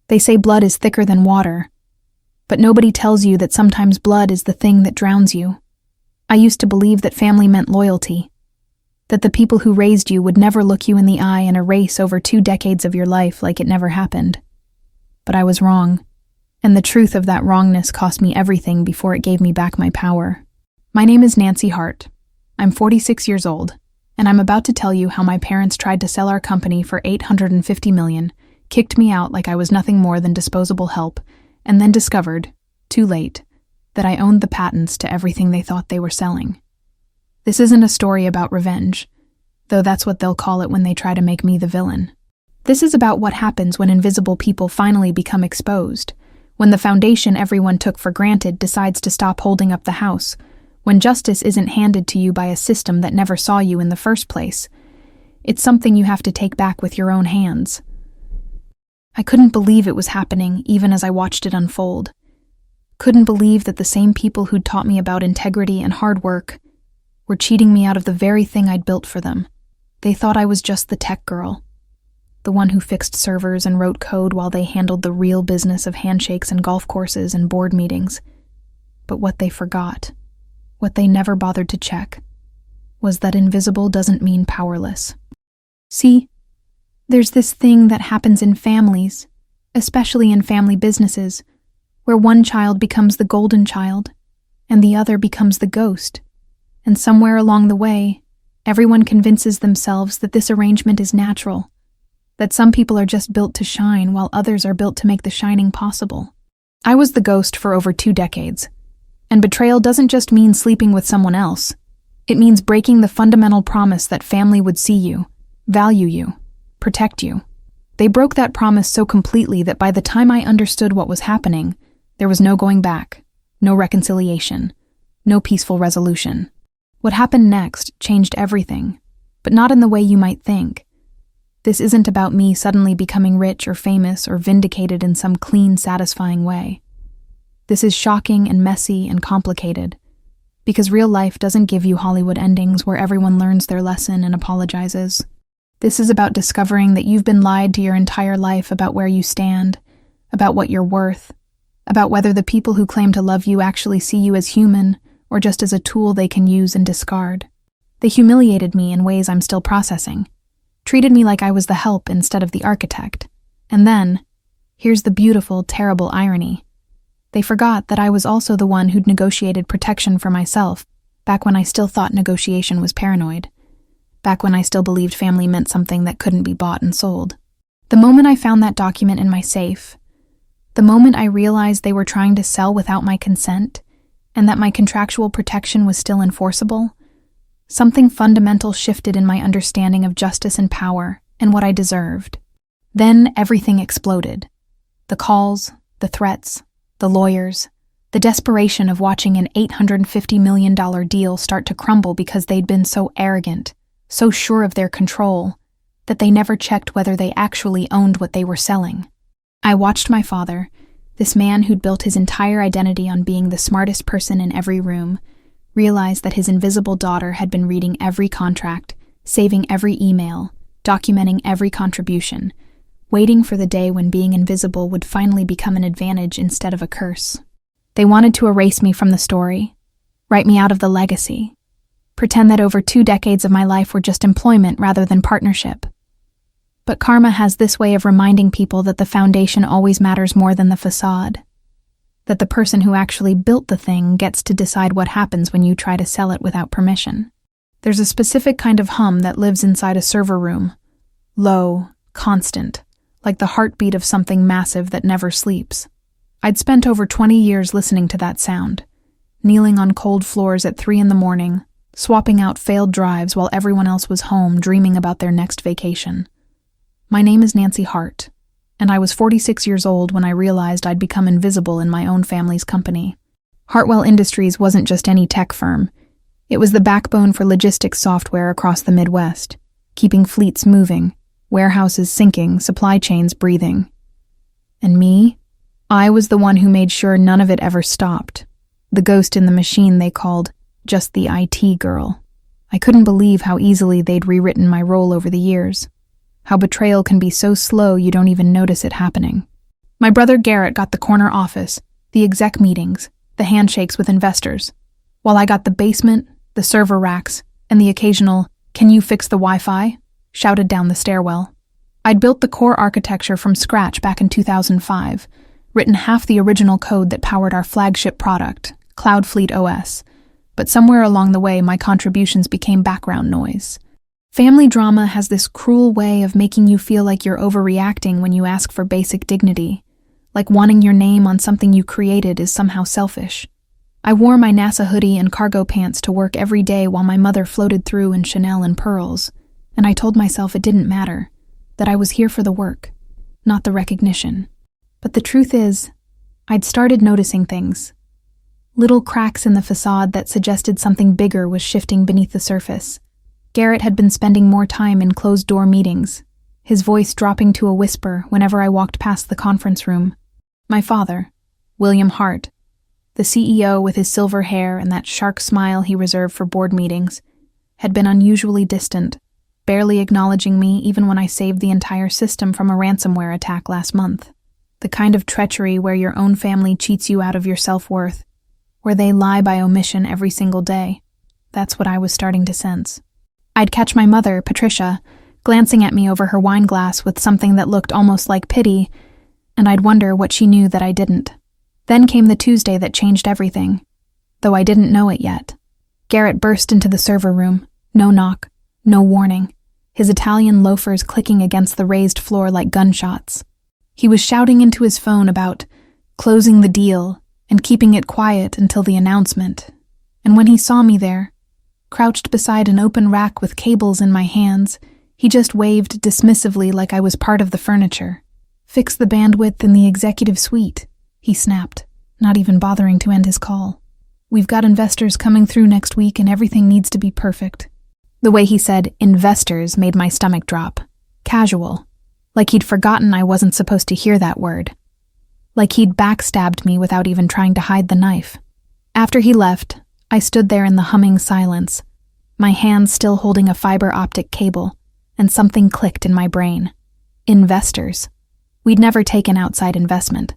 They say blood is thicker than water, but nobody tells you that sometimes blood is the thing that drowns you. I used to believe that family meant loyalty, that the people who raised you would never look you in the eye and erase over 2 decades of your life like it never happened. But I was wrong, and the truth of that wrongness cost me everything before it gave me back my power. My name is Nancy Hart. I'm 46 years old, and I'm about to tell you how my parents tried to sell our company for $850 million, kicked me out like I was nothing more than disposable help, and then discovered, too late, that I owned the patents to everything they thought they were selling. This isn't a story about revenge, though that's what they'll call it when they try to make me the villain. This is about what happens when invisible people finally become exposed, when the foundation everyone took for granted decides to stop holding up the house, when justice isn't handed to you by a system that never saw you in the first place. It's something you have to take back with your own hands. I couldn't believe it was happening even as I watched it unfold. Couldn't believe that the same people who'd taught me about integrity and hard work were cheating me out of the very thing I'd built for them. They thought I was just the tech girl, the one who fixed servers and wrote code while they handled the real business of handshakes and golf courses and board meetings. But what they forgot, what they never bothered to check, was that invisible doesn't mean powerless. See, there's this thing that happens in families, especially in family businesses, where one child becomes the golden child and the other becomes the ghost. And somewhere along the way, everyone convinces themselves that this arrangement is natural, that some people are just built to shine while others are built to make the shining possible. I was the ghost for over 2 decades, and betrayal doesn't just mean sleeping with someone else. It means breaking the fundamental promise that family would see you, value you, protect you. They broke that promise so completely that by the time I understood what was happening, there was no going back, no reconciliation, no peaceful resolution. What happened next changed everything, but not in the way you might think. This isn't about me suddenly becoming rich or famous or vindicated in some clean, satisfying way. This is shocking and messy and complicated, because real life doesn't give you Hollywood endings where everyone learns their lesson and apologizes. This is about discovering that you've been lied to your entire life about where you stand, about what you're worth, about whether the people who claim to love you actually see you as human or just as a tool they can use and discard. They humiliated me in ways I'm still processing, treated me like I was the help instead of the architect. And then, here's the beautiful, terrible irony. They forgot that I was also the one who'd negotiated protection for myself, back when I still thought negotiation was paranoid, back when I still believed family meant something that couldn't be bought and sold. The moment I found that document in my safe, the moment I realized they were trying to sell without my consent, and that my contractual protection was still enforceable, something fundamental shifted in my understanding of justice and power and what I deserved. Then everything exploded. The calls, the threats, the lawyers, the desperation of watching an $850 million deal start to crumble because they'd been so arrogant, so sure of their control, that they never checked whether they actually owned what they were selling. I watched my father, this man who'd built his entire identity on being the smartest person in every room, realize that his invisible daughter had been reading every contract, saving every email, documenting every contribution, waiting for the day when being invisible would finally become an advantage instead of a curse. They wanted to erase me from the story, write me out of the legacy, pretend that over 2 decades of my life were just employment rather than partnership. But karma has this way of reminding people that the foundation always matters more than the facade, that the person who actually built the thing gets to decide what happens when you try to sell it without permission. There's a specific kind of hum that lives inside a server room, low, constant, like the heartbeat of something massive that never sleeps. I'd spent over 20 years listening to that sound, kneeling on cold floors at 3 a.m, swapping out failed drives while everyone else was home dreaming about their next vacation. My name is Nancy Hart, and I was 46 years old when I realized I'd become invisible in my own family's company. Hartwell Industries wasn't just any tech firm. It was the backbone for logistics software across the Midwest, keeping fleets moving, warehouses sinking, supply chains breathing. And me? I was the one who made sure none of it ever stopped. The ghost in the machine they called just the IT girl. I couldn't believe how easily they'd rewritten my role over the years. How betrayal can be so slow you don't even notice it happening. My brother Garrett got the corner office, the exec meetings, the handshakes with investors, while I got the basement, the server racks, and the occasional, "Can you fix the Wi-Fi?" shouted down the stairwell. I'd built the core architecture from scratch back in 2005, written half the original code that powered our flagship product, CloudFleet OS, but somewhere along the way my contributions became background noise. Family drama has this cruel way of making you feel like you're overreacting when you ask for basic dignity, like wanting your name on something you created is somehow selfish. I wore my NASA hoodie and cargo pants to work every day while my mother floated through in Chanel and pearls, and I told myself it didn't matter, that I was here for the work, not the recognition. But the truth is, I'd started noticing things. Little cracks in the facade that suggested something bigger was shifting beneath the surface. Garrett had been spending more time in closed-door meetings, his voice dropping to a whisper whenever I walked past the conference room. My father, William Hart, the CEO with his silver hair and that shark smile he reserved for board meetings, had been unusually distant, barely acknowledging me even when I saved the entire system from a ransomware attack last month. The kind of treachery where your own family cheats you out of your self-worth, where they lie by omission every single day. That's what I was starting to sense. I'd catch my mother, Patricia, glancing at me over her wine glass with something that looked almost like pity, and I'd wonder what she knew that I didn't. Then came the Tuesday that changed everything, though I didn't know it yet. Garrett burst into the server room, no knock, no warning, his Italian loafers clicking against the raised floor like gunshots. He was shouting into his phone about closing the deal and keeping it quiet until the announcement, and when he saw me there, crouched beside an open rack with cables in my hands, he just waved dismissively like I was part of the furniture. "Fix the bandwidth in the executive suite," he snapped, not even bothering to end his call. "We've got investors coming through next week and everything needs to be perfect." The way he said investors made my stomach drop. Casual. Like he'd forgotten I wasn't supposed to hear that word. Like he'd backstabbed me without even trying to hide the knife. After he left, I stood there in the humming silence, my hands still holding a fiber optic cable, and something clicked in my brain. Investors. We'd never taken outside investment.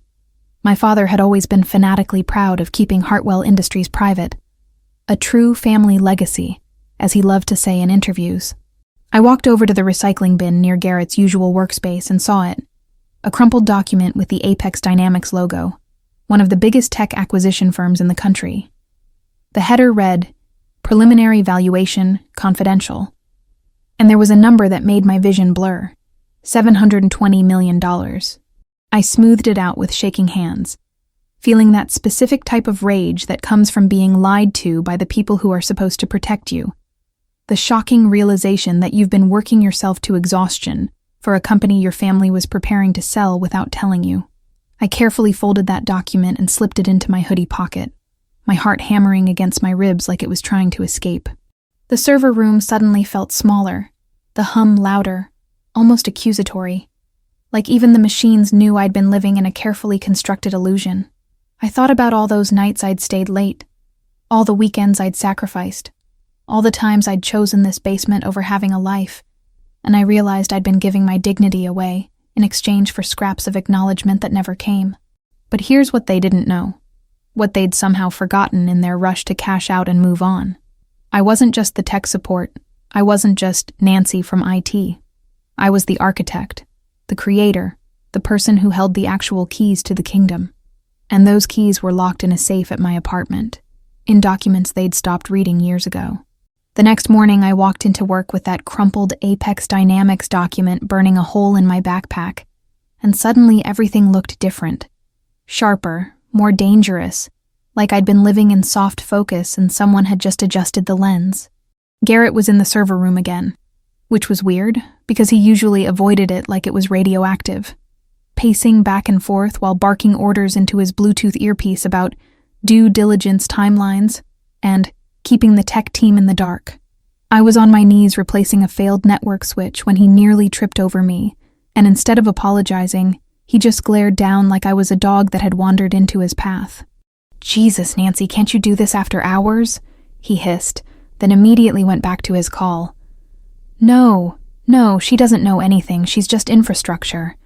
My father had always been fanatically proud of keeping Hartwell Industries private. A true family legacy, as he loved to say in interviews. I walked over to the recycling bin near Garrett's usual workspace and saw it. A crumpled document with the Apex Dynamics logo, one of the biggest tech acquisition firms in the country. The header read, "Preliminary Valuation, Confidential." And there was a number that made my vision blur. $720 million. I smoothed it out with shaking hands, feeling that specific type of rage that comes from being lied to by the people who are supposed to protect you. The shocking realization that you've been working yourself to exhaustion for a company your family was preparing to sell without telling you. I carefully folded that document and slipped it into my hoodie pocket, my heart hammering against my ribs like it was trying to escape. The server room suddenly felt smaller, the hum louder, almost accusatory, like even the machines knew I'd been living in a carefully constructed illusion. I thought about all those nights I'd stayed late, all the weekends I'd sacrificed, all the times I'd chosen this basement over having a life, and I realized I'd been giving my dignity away in exchange for scraps of acknowledgement that never came. But here's what they didn't know, what they'd somehow forgotten in their rush to cash out and move on. I wasn't just the tech support. I wasn't just Nancy from IT. I was the architect, the creator, the person who held the actual keys to the kingdom. And those keys were locked in a safe at my apartment, in documents they'd stopped reading years ago. The next morning, I walked into work with that crumpled Apex Dynamics document burning a hole in my backpack, and suddenly everything looked different. Sharper, more dangerous, like I'd been living in soft focus and someone had just adjusted the lens. Garrett was in the server room again, which was weird, because he usually avoided it like it was radioactive, pacing back and forth while barking orders into his Bluetooth earpiece about due diligence timelines and keeping the tech team in the dark. I was on my knees replacing a failed network switch when he nearly tripped over me, and instead of apologizing, he just glared down like I was a dog that had wandered into his path. "Jesus, Nancy, can't you do this after hours?" he hissed, then immediately went back to his call. No, she doesn't know anything, she's just infrastructure.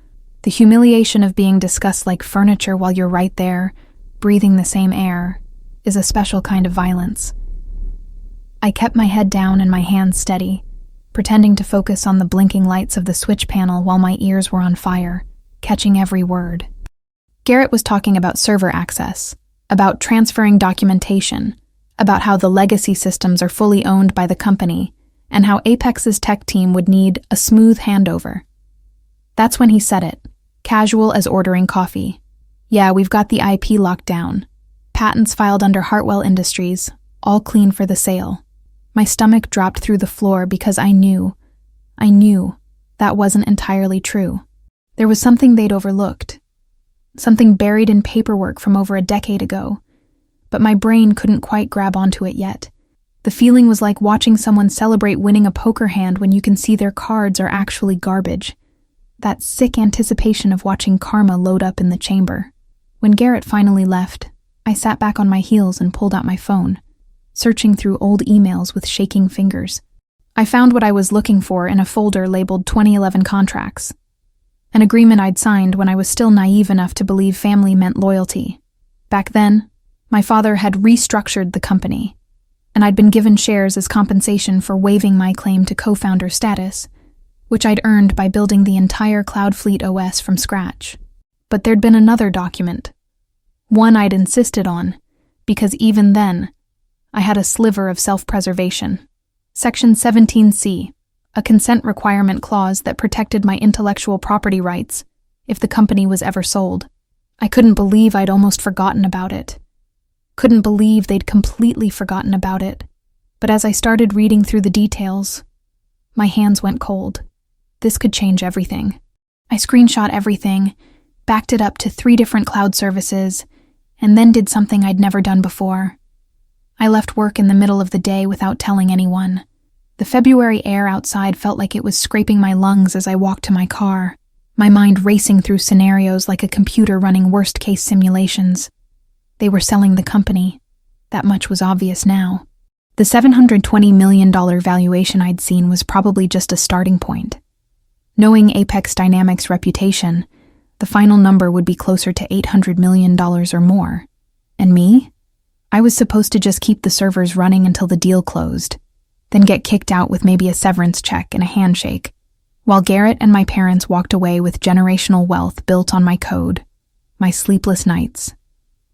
The humiliation of being discussed like furniture while you're right there, breathing the same air, is a special kind of violence. I kept my head down and my hands steady, pretending to focus on the blinking lights of the switch panel while my ears were on fire, catching every word. Garrett was talking about server access, about transferring documentation, about how the legacy systems are fully owned by the company, and how Apex's tech team would need a smooth handover. That's when he said it, casual as ordering coffee. Yeah, we've got the IP locked down. Patents filed under Hartwell Industries, all clean for the sale. My stomach dropped through the floor because I knew that wasn't entirely true. There was something they'd overlooked, something buried in paperwork from over a decade ago, but my brain couldn't quite grab onto it yet. The feeling was like watching someone celebrate winning a poker hand when you can see their cards are actually garbage. That sick anticipation of watching karma load up in the chamber. When Garrett finally left, I sat back on my heels and pulled out my phone, searching through old emails with shaking fingers. I found what I was looking for in a folder labeled 2011 contracts, an agreement I'd signed when I was still naive enough to believe family meant loyalty. Back then, my father had restructured the company, and I'd been given shares as compensation for waiving my claim to co-founder status, which I'd earned by building the entire Cloudfleet OS from scratch. But there'd been another document, one I'd insisted on, because even then, I had a sliver of self-preservation. Section 17C, a consent requirement clause that protected my intellectual property rights if the company was ever sold. I couldn't believe I'd almost forgotten about it. Couldn't believe they'd completely forgotten about it. But as I started reading through the details, my hands went cold. This could change everything. I screenshot everything, backed it up to 3 different cloud services, and then did something I'd never done before. I left work in the middle of the day without telling anyone. The February air outside felt like it was scraping my lungs as I walked to my car, my mind racing through scenarios like a computer running worst-case simulations. They were selling the company. That much was obvious now. The $720 million valuation I'd seen was probably just a starting point. Knowing Apex Dynamics' reputation, the final number would be closer to $800 million or more. And me? I was supposed to just keep the servers running until the deal closed, then get kicked out with maybe a severance check and a handshake, while Garrett and my parents walked away with generational wealth built on my code, my sleepless nights,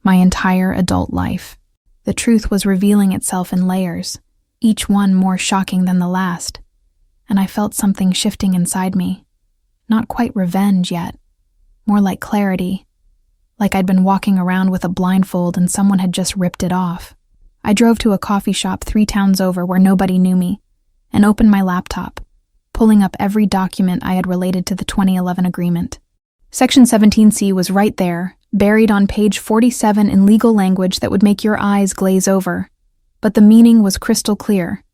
my entire adult life. The truth was revealing itself in layers, each one more shocking than the last, and I felt something shifting inside me. Not quite revenge yet, more like clarity, like I'd been walking around with a blindfold and someone had just ripped it off. I drove to a coffee shop 3 towns over where nobody knew me, and opened my laptop, pulling up every document I had related to the 2011 agreement. Section 17C was right there, buried on page 47 in legal language that would make your eyes glaze over. But the meaning was crystal clear.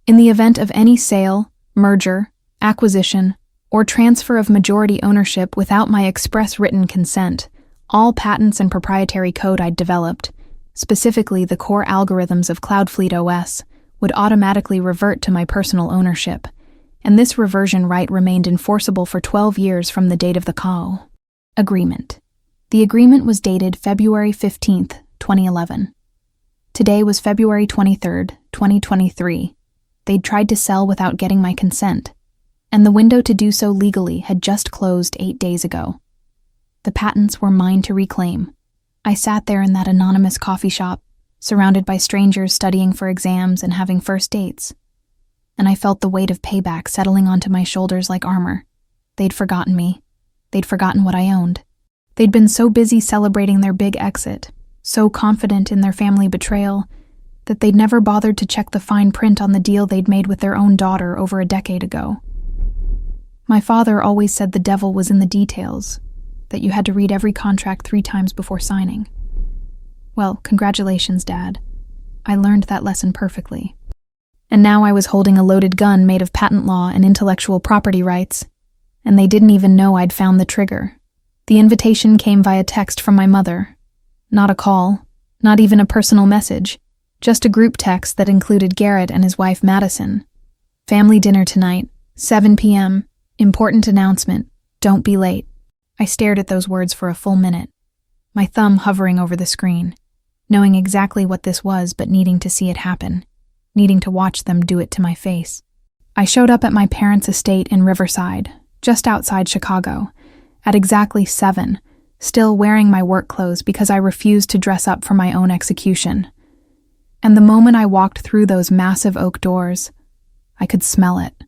In the event of any sale, merger, acquisition, or transfer of majority ownership without my express written consent, all patents and proprietary code I'd developed, specifically the core algorithms of Cloudfleet OS, would automatically revert to my personal ownership, and this reversion right remained enforceable for 12 years from the date of the call. Agreement. The agreement was dated February 15th, 2011. Today was February 23rd, 2023. They'd tried to sell without getting my consent, and the window to do so legally had just closed 8 days ago. The patents were mine to reclaim. I sat there in that anonymous coffee shop, surrounded by strangers studying for exams and having first dates, and I felt the weight of payback settling onto my shoulders like armor. They'd forgotten me. They'd forgotten what I owned. They'd been so busy celebrating their big exit, so confident in their family betrayal, that they'd never bothered to check the fine print on the deal they'd made with their own daughter over a decade ago. My father always said the devil was in the details, that you had to read every contract 3 times before signing. Well, congratulations, Dad. I learned that lesson perfectly. And now I was holding a loaded gun made of patent law and intellectual property rights, and they didn't even know I'd found the trigger. The invitation came via text from my mother. Not a call, not even a personal message, just a group text that included Garrett and his wife Madison. Family dinner tonight, 7 p.m., important announcement, don't be late. I stared at those words for a full minute, my thumb hovering over the screen, knowing exactly what this was but needing to see it happen, needing to watch them do it to my face. I showed up at my parents' estate in Riverside, just outside Chicago, at exactly 7, still wearing my work clothes because I refused to dress up for my own execution. And the moment I walked through those massive oak doors, I could smell it.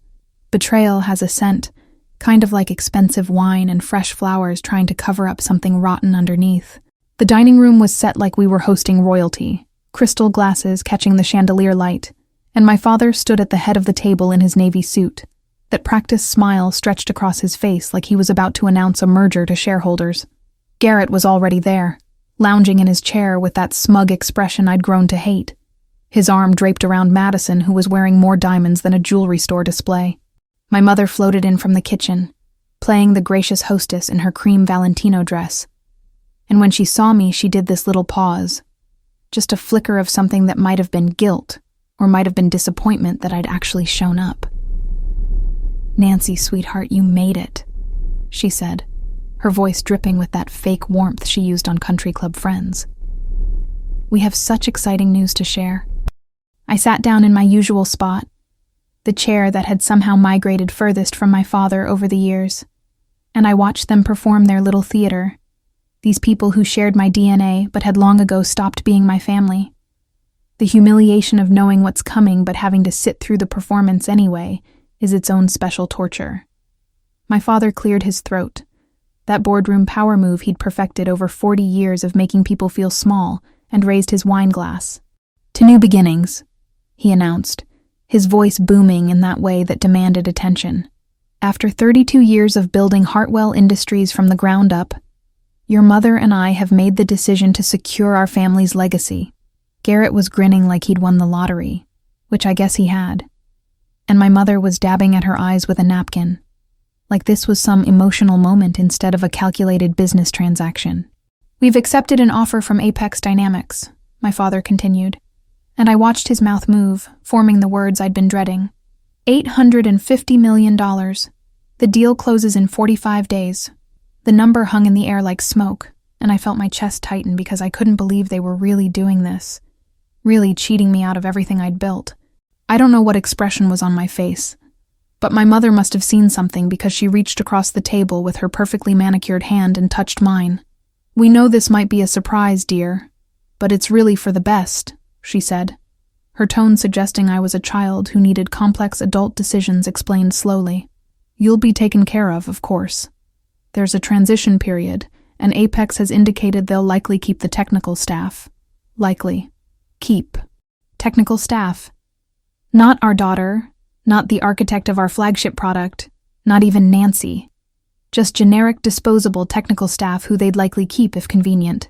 Betrayal has a scent, kind of like expensive wine and fresh flowers trying to cover up something rotten underneath. The dining room was set like we were hosting royalty, crystal glasses catching the chandelier light, and my father stood at the head of the table in his navy suit. That practiced smile stretched across his face like he was about to announce a merger to shareholders. Garrett was already there, lounging in his chair with that smug expression I'd grown to hate. His arm draped around Madison, who was wearing more diamonds than a jewelry store display. My mother floated in from the kitchen, playing the gracious hostess in her cream Valentino dress. And when she saw me, she did this little pause. Just a flicker of something that might have been guilt, or might have been disappointment that I'd actually shown up. "Nancy, sweetheart, you made it," she said, her voice dripping with that fake warmth she used on country club friends. "We have such exciting news to share." I sat down in my usual spot, the chair that had somehow migrated furthest from my father over the years, and I watched them perform their little theater, these people who shared my DNA but had long ago stopped being my family. The humiliation of knowing what's coming but having to sit through the performance anyway is its own special torture. My father cleared his throat, that boardroom power move he'd perfected over 40 years of making people feel small, and raised his wine glass. "To new beginnings," he announced, his voice booming in that way that demanded attention. "After 32 years of building Hartwell Industries from the ground up, your mother and I have made the decision to secure our family's legacy." Garrett was grinning like he'd won the lottery, which I guess he had. And my mother was dabbing at her eyes with a napkin, like this was some emotional moment instead of a calculated business transaction. "We've accepted an offer from Apex Dynamics," my father continued, and I watched his mouth move, forming the words I'd been dreading. $850 million. The deal closes in 45 days. The number hung in the air like smoke, and I felt my chest tighten because I couldn't believe they were really doing this, really cheating me out of everything I'd built. I don't know what expression was on my face, but my mother must have seen something because she reached across the table with her perfectly manicured hand and touched mine. "We know this might be a surprise, dear, but it's really for the best," she said, her tone suggesting I was a child who needed complex adult decisions explained slowly. "You'll be taken care of course. There's a transition period, and Apex has indicated they'll likely keep the technical staff. Likely. Keep. Technical staff. Not our daughter, not the architect of our flagship product, not even Nancy. Just generic disposable technical staff who they'd likely keep if convenient."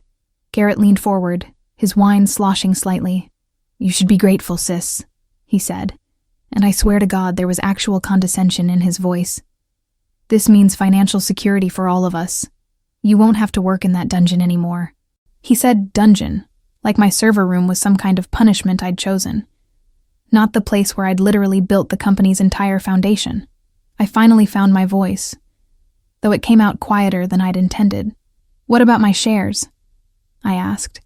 Garrett leaned forward, his wine sloshing slightly. "You should be grateful, sis," he said, and I swear to God there was actual condescension in his voice. "This means financial security for all of us. You won't have to work in that dungeon anymore." He said dungeon, like my server room was some kind of punishment I'd chosen. Not the place where I'd literally built the company's entire foundation. I finally found my voice, though it came out quieter than I'd intended. "What about my shares?" I asked,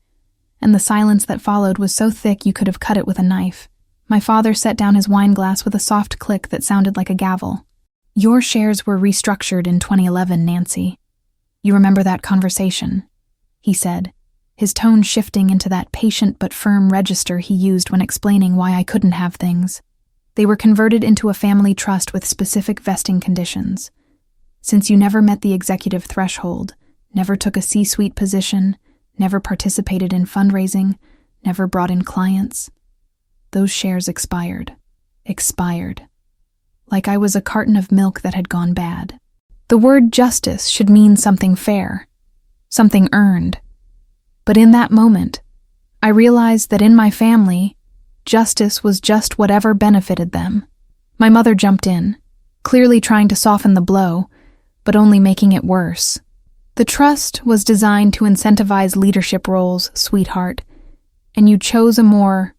and the silence that followed was so thick you could have cut it with a knife. My father set down his wine glass with a soft click that sounded like a gavel. "Your shares were restructured in 2011, Nancy. You remember that conversation?" he said, his tone shifting into that patient but firm register he used when explaining why I couldn't have things. "They were converted into a family trust with specific vesting conditions. Since you never met the executive threshold, never took a C-suite position, never participated in fundraising, never brought in clients, those shares expired. Expired. Like I was a carton of milk that had gone bad. The word justice should mean something fair, something earned. But in that moment, I realized that in my family, justice was just whatever benefited them. My mother jumped in, clearly trying to soften the blow, but only making it worse. "The trust was designed to incentivize leadership roles, sweetheart, and you chose a more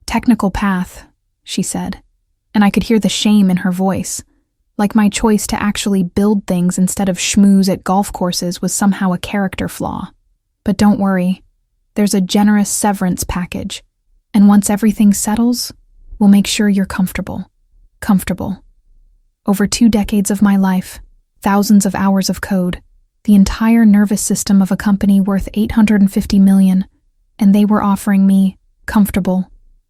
technical path," she said, and I could hear the shame in her voice, Like my choice to actually build things instead of schmooze at golf courses was somehow a character flaw. But don't worry, there's a generous severance package, and once everything settles, we'll make sure you're comfortable. Comfortable. Over 2 decades of my life, thousands of hours of code, the entire nervous system of a company worth $850 million, and they were offering me comfortable,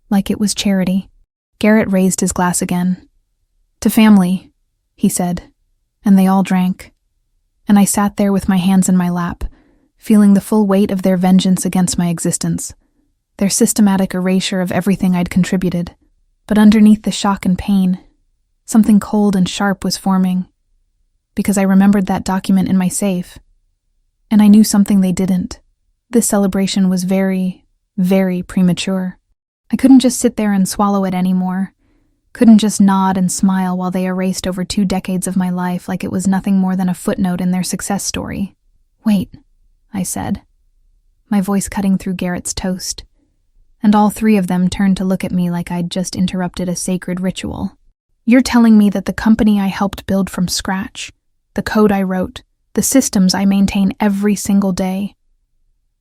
like it was charity. Garrett raised his glass again. To family, he said, and they all drank. And I sat there with my hands in my lap, feeling the full weight of their vengeance against my existence, their systematic erasure of everything I'd contributed. But underneath the shock and pain, something cold and sharp was forming, because I remembered that document in my safe, and I knew something they didn't. This celebration was very, very premature. I couldn't just sit there and swallow it anymore. Couldn't just nod and smile while they erased over 2 decades of my life like it was nothing more than a footnote in their success story. Wait, I said, my voice cutting through Garrett's toast, and all 3 of them turned to look at me like I'd just interrupted a sacred ritual. You're telling me that the company I helped build from scratch, the code I wrote, the systems I maintain every single day,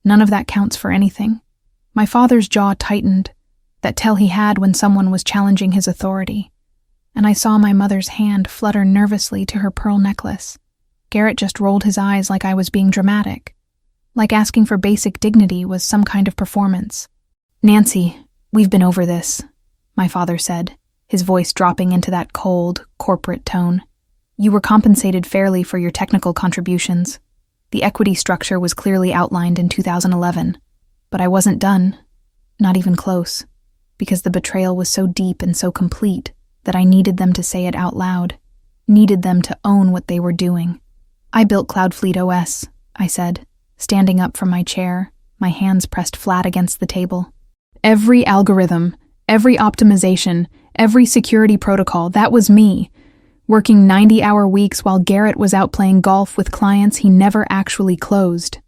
none of that counts for anything? My father's jaw tightened, that tell he had when someone was challenging his authority, and I saw my mother's hand flutter nervously to her pearl necklace. Garrett just rolled his eyes like I was being dramatic, like asking for basic dignity was some kind of performance. Nancy, we've been over this, my father said, his voice dropping into that cold, corporate tone. You were compensated fairly for your technical contributions. The equity structure was clearly outlined in 2011, but I wasn't done, not even close, because the betrayal was so deep and so complete that I needed them to say it out loud, needed them to own what they were doing. I built Cloudfleet OS, I said, standing up from my chair, my hands pressed flat against the table. Every algorithm, every optimization, every security protocol, that was me, working 90-hour weeks while Garrett was out playing golf with clients he never actually closed.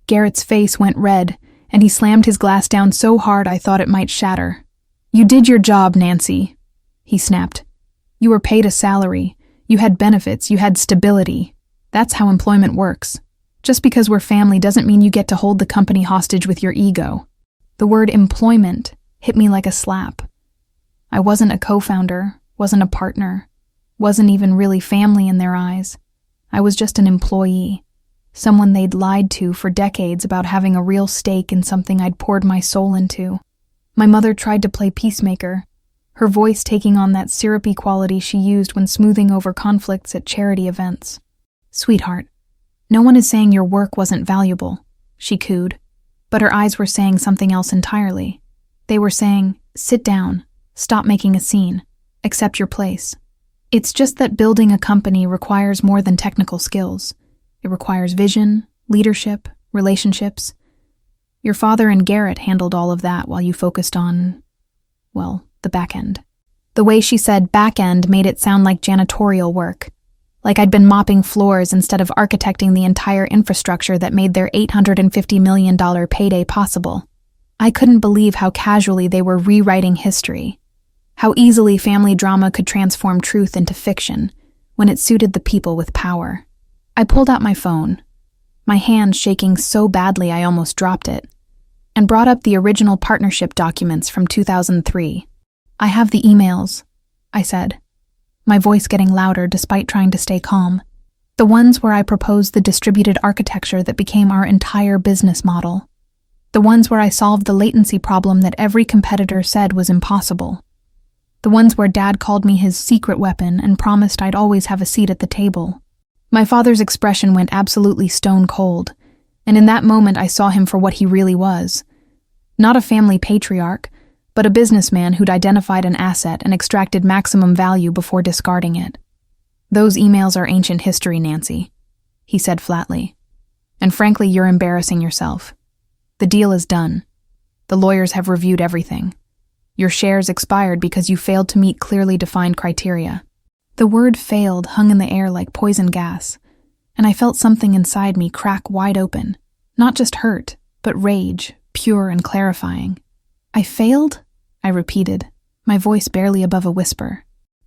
Garrett's face went red, and he slammed his glass down so hard I thought it might shatter. You did your job, Nancy, he snapped. You were paid a salary, you had benefits, you had stability. That's how employment works. Just because we're family doesn't mean you get to hold the company hostage with your ego. The word employment hit me like a slap. I wasn't a co-founder, wasn't a partner, wasn't even really family in their eyes. I was just an employee, someone they'd lied to for decades about having a real stake in something I'd poured my soul into. My mother tried to play peacemaker, her voice taking on that syrupy quality she used when smoothing over conflicts at charity events. Sweetheart, no one is saying your work wasn't valuable, she cooed, but her eyes were saying something else entirely. They were saying, sit down, stop making a scene, accept your place. It's just that building a company requires more than technical skills. It requires vision, leadership, relationships. Your father and Garrett handled all of that while you focused on, well, the back end. The way she said back end made it sound like janitorial work, like I'd been mopping floors instead of architecting the entire infrastructure that made their $850 million payday possible. I couldn't believe how casually they were rewriting history, how easily family drama could transform truth into fiction when it suited the people with power. I pulled out my phone, my hand shaking so badly I almost dropped it, and brought up the original partnership documents from 2003. I have the emails, I said, my voice getting louder despite trying to stay calm. The ones where I proposed the distributed architecture that became our entire business model. The ones where I solved the latency problem that every competitor said was impossible. The ones where Dad called me his secret weapon and promised I'd always have a seat at the table. My father's expression went absolutely stone cold, and in that moment I saw him for what he really was. Not a family patriarch, but a businessman who'd identified an asset and extracted maximum value before discarding it. Those emails are ancient history, Nancy, he said flatly. And frankly, you're embarrassing yourself. The deal is done. The lawyers have reviewed everything. Your shares expired because you failed to meet clearly defined criteria. The word failed hung in the air like poison gas, and I felt something inside me crack wide open. Not just hurt, but rage, pure and clarifying. I failed? I repeated, my voice barely above a whisper.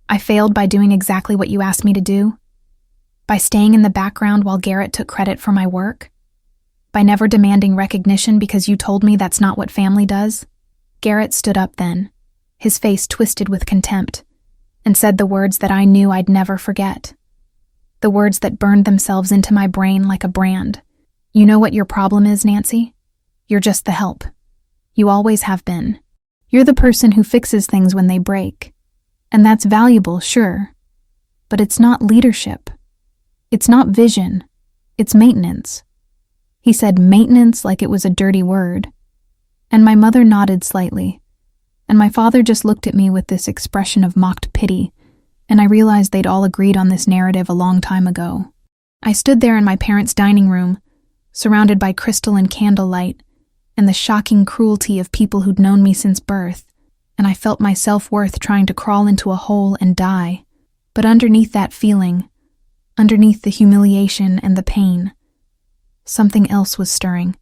I failed by doing exactly what you asked me to do, by staying in the background while Garrett took credit for my work, by never demanding recognition because you told me that's not what family does. Garrett stood up then, his face twisted with contempt, and said the words that I knew I'd never forget. The words that burned themselves into my brain like a brand. You know what your problem is, Nancy? You're just the help. You always have been. You're the person who fixes things when they break. And that's valuable, sure. But it's not leadership. It's not vision. It's maintenance. He said maintenance like it was a dirty word. And my mother nodded slightly. And my father just looked at me with this expression of mocked pity, and I realized they'd all agreed on this narrative a long time ago. I stood there in my parents' dining room, surrounded by crystal and candlelight, and the shocking cruelty of people who'd known me since birth, and I felt my self-worth trying to crawl into a hole and die. But underneath that feeling, underneath the humiliation and the pain, something else was stirring,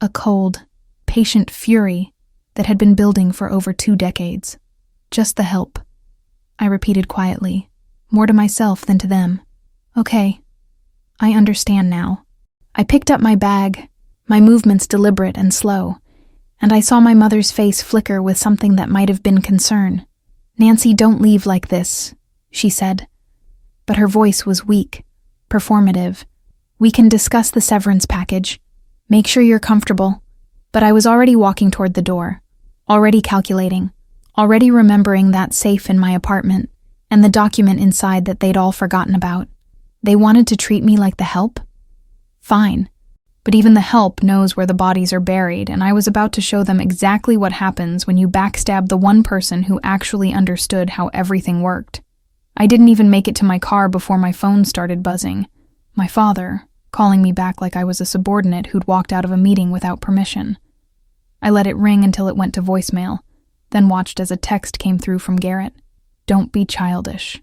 a cold, patient fury that had been building for over 2 decades. Just the help, I repeated quietly, more to myself than to them. Okay, I understand now. I picked up my bag, my movements deliberate and slow, and I saw my mother's face flicker with something that might have been concern. Nancy, don't leave like this, she said. But her voice was weak, performative. We can discuss the severance package. Make sure you're comfortable. But I was already walking toward the door, already calculating, already remembering that safe in my apartment, and the document inside that they'd all forgotten about. They wanted to treat me like the help? Fine. But even the help knows where the bodies are buried, and I was about to show them exactly what happens when you backstab the one person who actually understood how everything worked. I didn't even make it to my car before my phone started buzzing. My father, calling me back like I was a subordinate who'd walked out of a meeting without permission. I let it ring until it went to voicemail, then watched as a text came through from Garrett. Don't be childish.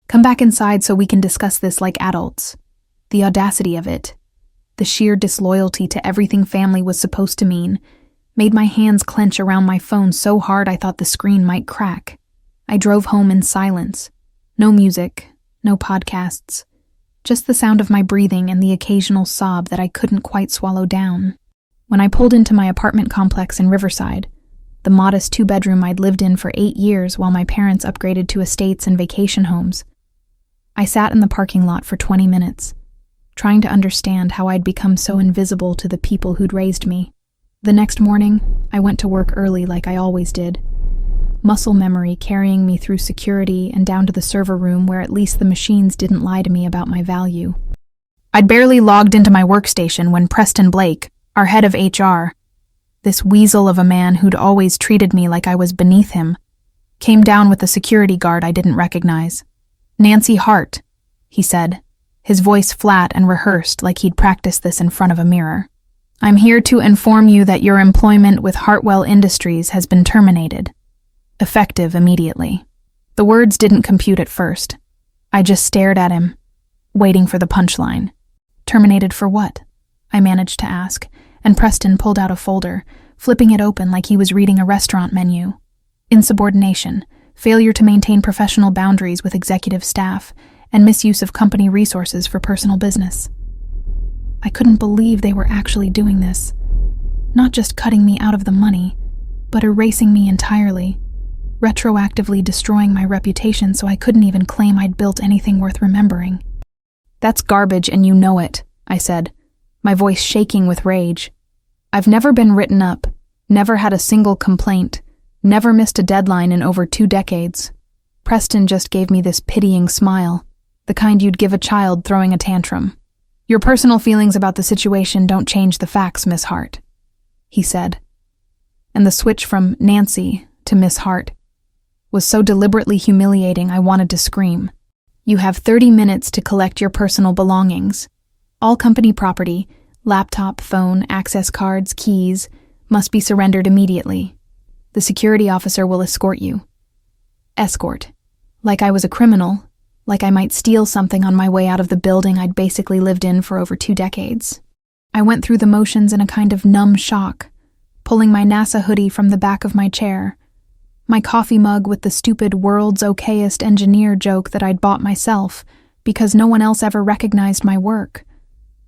Come back inside so we can discuss this like adults. The audacity of it, the sheer disloyalty to everything family was supposed to mean, made my hands clench around my phone so hard I thought the screen might crack. I drove home in silence. No music, no podcasts, just the sound of my breathing and the occasional sob that I couldn't quite swallow down. When I pulled into my apartment complex in Riverside, the modest 2-bedroom I'd lived in for 8 years while my parents upgraded to estates and vacation homes, I sat in the parking lot for 20 minutes, trying to understand how I'd become so invisible to the people who'd raised me. The next morning, I went to work early like I always did, muscle memory carrying me through security and down to the server room where at least the machines didn't lie to me about my value. I'd barely logged into my workstation when Preston Blake, our head of HR, this weasel of a man who'd always treated me like I was beneath him, came down with a security guard I didn't recognize. Nancy Hart, he said, his voice flat and rehearsed like he'd practiced this in front of a mirror. I'm here to inform you that your employment with Hartwell Industries has been terminated. Effective immediately. The words didn't compute at first. I just stared at him, waiting for the punchline. Terminated for what? I managed to ask, and Preston pulled out a folder, flipping it open like he was reading a restaurant menu. Insubordination, failure to maintain professional boundaries with executive staff, and misuse of company resources for personal business. I couldn't believe they were actually doing this. Not just cutting me out of the money, but erasing me entirely, retroactively destroying my reputation so I couldn't even claim I'd built anything worth remembering. That's garbage and you know it, I said, my voice shaking with rage. I've never been written up, never had a single complaint, never missed a deadline in over 2 decades. Preston just gave me this pitying smile, the kind you'd give a child throwing a tantrum. Your personal feelings about the situation don't change the facts, Miss Hart, he said. And the switch from Nancy to Miss Hart was so deliberately humiliating I wanted to scream. You have 30 minutes to collect your personal belongings. All company property, laptop, phone, access cards, keys, must be surrendered immediately. The security officer will escort you. Escort. Like I was a criminal, like I might steal something on my way out of the building I'd basically lived in for over 2 decades. I went through the motions in a kind of numb shock, pulling my NASA hoodie from the back of my chair, My coffee mug with the stupid world's okayest engineer joke that I'd bought myself because no one else ever recognized my work.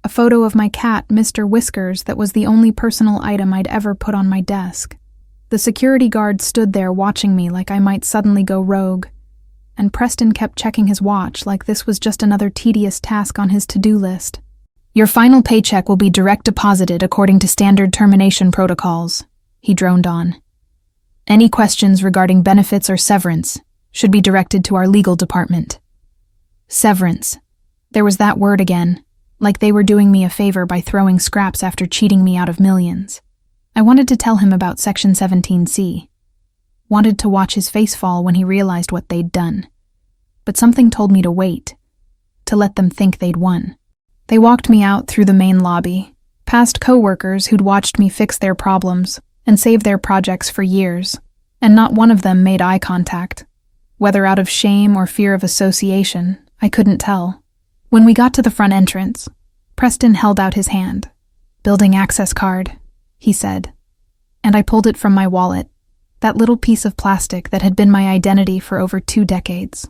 A photo of my cat, Mr. Whiskers, that was the only personal item I'd ever put on my desk. The security guard stood there watching me like I might suddenly go rogue, and Preston kept checking his watch like this was just another tedious task on his to-do list. "Your final paycheck will be direct deposited according to standard termination protocols," he droned on. "Any questions regarding benefits or severance should be directed to our legal department." Severance. There was that word again, like they were doing me a favor by throwing scraps after cheating me out of millions. I wanted to tell him about Section 17C. Wanted to watch his face fall when he realized what they'd done. But something told me to wait, to let them think they'd won. They walked me out through the main lobby, past co-workers who'd watched me fix their problems and save their projects for years, and not one of them made eye contact. Whether out of shame or fear of association, I couldn't tell. When we got to the front entrance, Preston held out his hand. "Building access card," he said, and I pulled it from my wallet, that little piece of plastic that had been my identity for over 2 decades.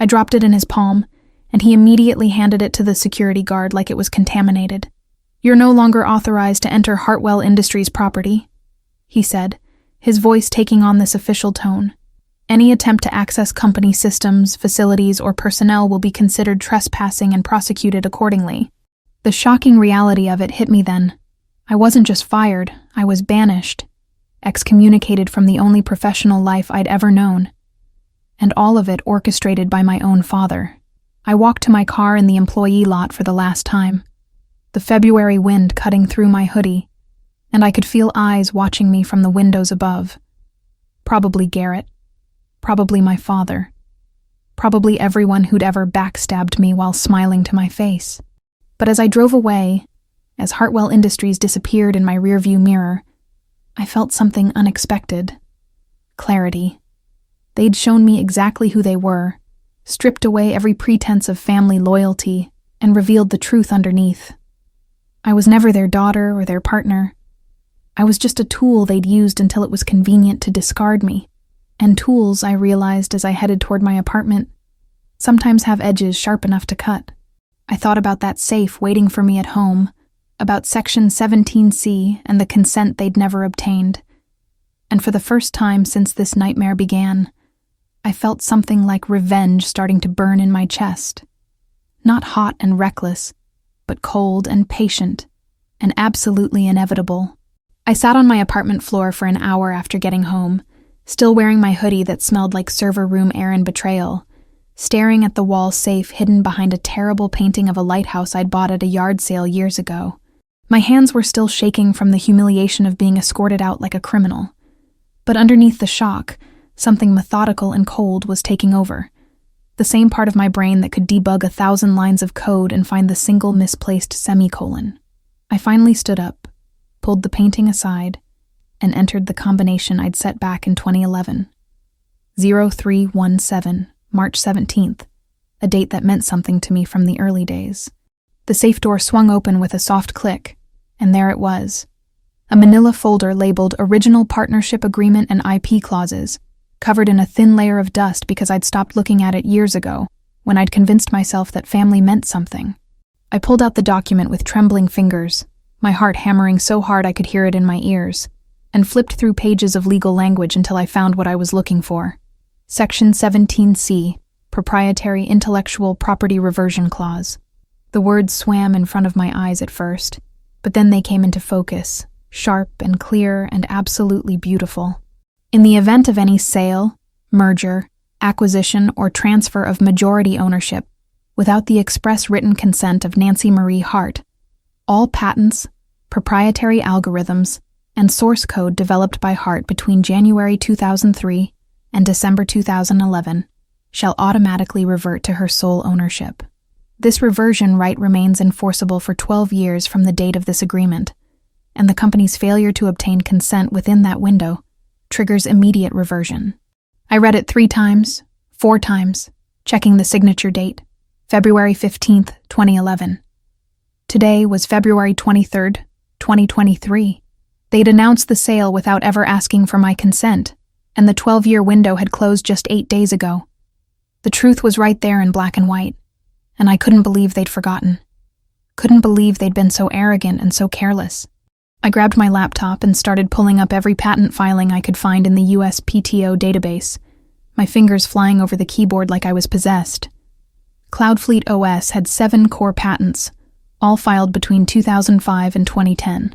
I dropped it in his palm, and he immediately handed it to the security guard like it was contaminated. "You're no longer authorized to enter Hartwell Industries property," he said, his voice taking on this official tone. "Any attempt to access company systems, facilities, or personnel will be considered trespassing and prosecuted accordingly." The shocking reality of it hit me then. I wasn't just fired, I was banished, excommunicated from the only professional life I'd ever known. And all of it orchestrated by my own father. I walked to my car in the employee lot for the last time, the February wind cutting through my hoodie, and I could feel eyes watching me from the windows above. Probably Garrett. Probably my father. Probably everyone who'd ever backstabbed me while smiling to my face. But as I drove away, as Hartwell Industries disappeared in my rearview mirror, I felt something unexpected. Clarity. They'd shown me exactly who they were, stripped away every pretense of family loyalty, and revealed the truth underneath. I was never their daughter or their partner. I was just a tool they'd used until it was convenient to discard me. And tools, I realized as I headed toward my apartment, sometimes have edges sharp enough to cut. I thought about that safe waiting for me at home, about Section 17C and the consent they'd never obtained. And for the first time since this nightmare began, I felt something like revenge starting to burn in my chest. Not hot and reckless, but cold and patient, and absolutely inevitable. I sat on my apartment floor for an hour after getting home, still wearing my hoodie that smelled like server room air and betrayal, staring at the wall safe hidden behind a terrible painting of a lighthouse I'd bought at a yard sale years ago. My hands were still shaking from the humiliation of being escorted out like a criminal. But underneath the shock, something methodical and cold was taking over. The same part of my brain that could debug 1,000 lines of code and find the single misplaced semicolon. I finally stood up, pulled the painting aside, and entered the combination I'd set back in 2011. 0317, March 17th, a date that meant something to me from the early days. The safe door swung open with a soft click, and there it was. A manila folder labeled Original Partnership Agreement and IP Clauses, covered in a thin layer of dust because I'd stopped looking at it years ago, when I'd convinced myself that family meant something. I pulled out the document with trembling fingers, my heart hammering so hard I could hear it in my ears, and flipped through pages of legal language until I found what I was looking for. Section 17C, Proprietary Intellectual Property Reversion Clause. The words swam in front of my eyes at first, but then they came into focus, sharp and clear and absolutely beautiful. In the event of any sale, merger, acquisition, or transfer of majority ownership, without the express written consent of Nancy Marie Hart, all patents, proprietary algorithms, and source code developed by Hart between January 2003 and December 2011 shall automatically revert to her sole ownership. This reversion right remains enforceable for 12 years from the date of this agreement, and the company's failure to obtain consent within that window triggers immediate reversion. I read it 3 times, 4 times, checking the signature date, February 15th, 2011. Today was February 23rd, 2023. They'd announced the sale without ever asking for my consent, and the 12-year window had closed just 8 days ago. The truth was right there in black and white, and I couldn't believe they'd forgotten. Couldn't believe they'd been so arrogant and so careless. I grabbed my laptop and started pulling up every patent filing I could find in the USPTO database, my fingers flying over the keyboard like I was possessed. Cloudfleet OS had 7 core patents, all filed between 2005 and 2010,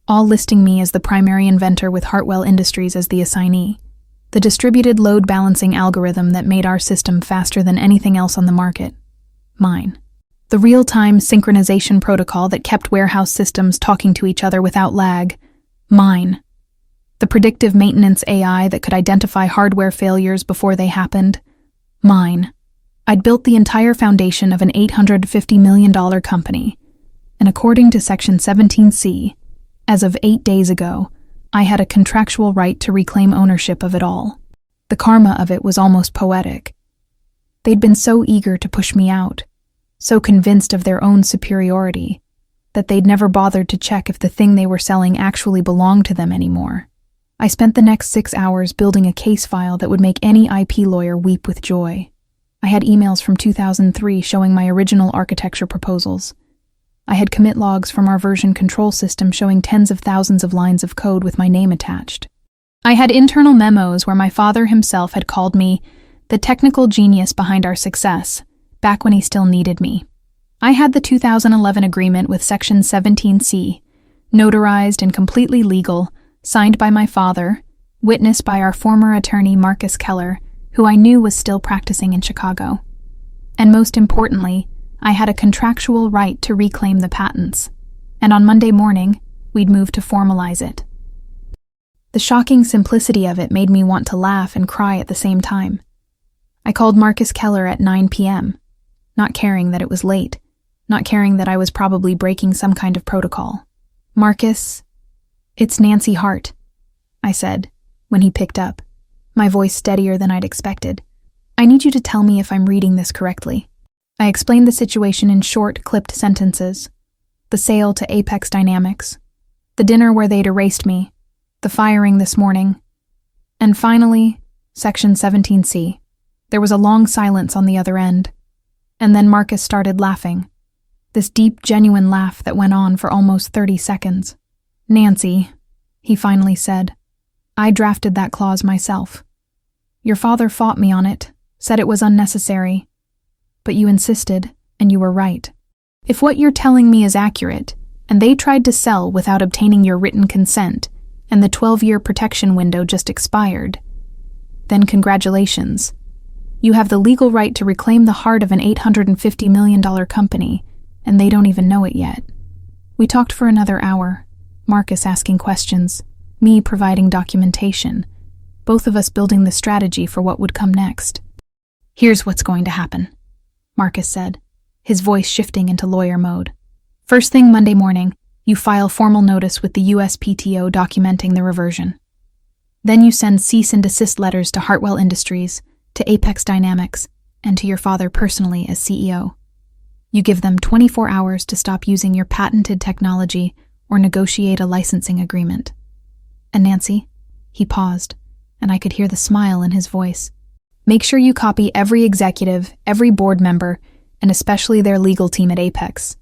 all listing me as the primary inventor with Hartwell Industries as the assignee, the distributed load balancing algorithm that made our system faster than anything else on the market. Mine. The real-time synchronization protocol that kept warehouse systems talking to each other without lag. Mine. The predictive maintenance AI that could identify hardware failures before they happened. Mine. I'd built the entire foundation of an $850 million company, and according to Section 17C, as of 8 days ago, I had a contractual right to reclaim ownership of it all. The karma of it was almost poetic. They'd been so eager to push me out, so convinced of their own superiority, that they'd never bothered to check if the thing they were selling actually belonged to them anymore. I spent the next 6 hours building a case file that would make any IP lawyer weep with joy. I had emails from 2003 showing my original architecture proposals. I had commit logs from our version control system showing tens of thousands of lines of code with my name attached. I had internal memos where my father himself had called me the technical genius behind our success, back when he still needed me. I had the 2011 agreement with Section 17C, notarized and completely legal, signed by my father, witnessed by our former attorney Marcus Keller, who I knew was still practicing in Chicago. And most importantly, I had a contractual right to reclaim the patents, and on Monday morning, we'd move to formalize it. The shocking simplicity of it made me want to laugh and cry at the same time. I called Marcus Keller at 9 p.m., not caring that it was late, not caring that I was probably breaking some kind of protocol. "Marcus, it's Nancy Hart," I said, when he picked up, my voice steadier than I'd expected. "I need you to tell me if I'm reading this correctly." I explained the situation in short, clipped sentences. The sale to Apex Dynamics, the dinner where they'd erased me, the firing this morning, and finally, Section 17C. There was a long silence on the other end, and then Marcus started laughing, this deep, genuine laugh that went on for almost 30 seconds. "Nancy," he finally said, "I drafted that clause myself. Your father fought me on it, said it was unnecessary, but you insisted, and you were right. If what you're telling me is accurate, and they tried to sell without obtaining your written consent, and the 12-year protection window just expired, then congratulations. You have the legal right to reclaim the heart of an $850 million company, and they don't even know it yet." We talked for another hour, Marcus asking questions, me providing documentation, both of us building the strategy for what would come next. "Here's what's going to happen," Marcus said, his voice shifting into lawyer mode. "First thing Monday morning, you file formal notice with the USPTO documenting the reversion. Then you send cease and desist letters to Hartwell Industries, to Apex Dynamics, and to your father personally as CEO. You give them 24 hours to stop using your patented technology or negotiate a licensing agreement. And Nancy," he paused, and I could hear the smile in his voice, "make sure you copy every executive, every board member, and especially their legal team at Apex.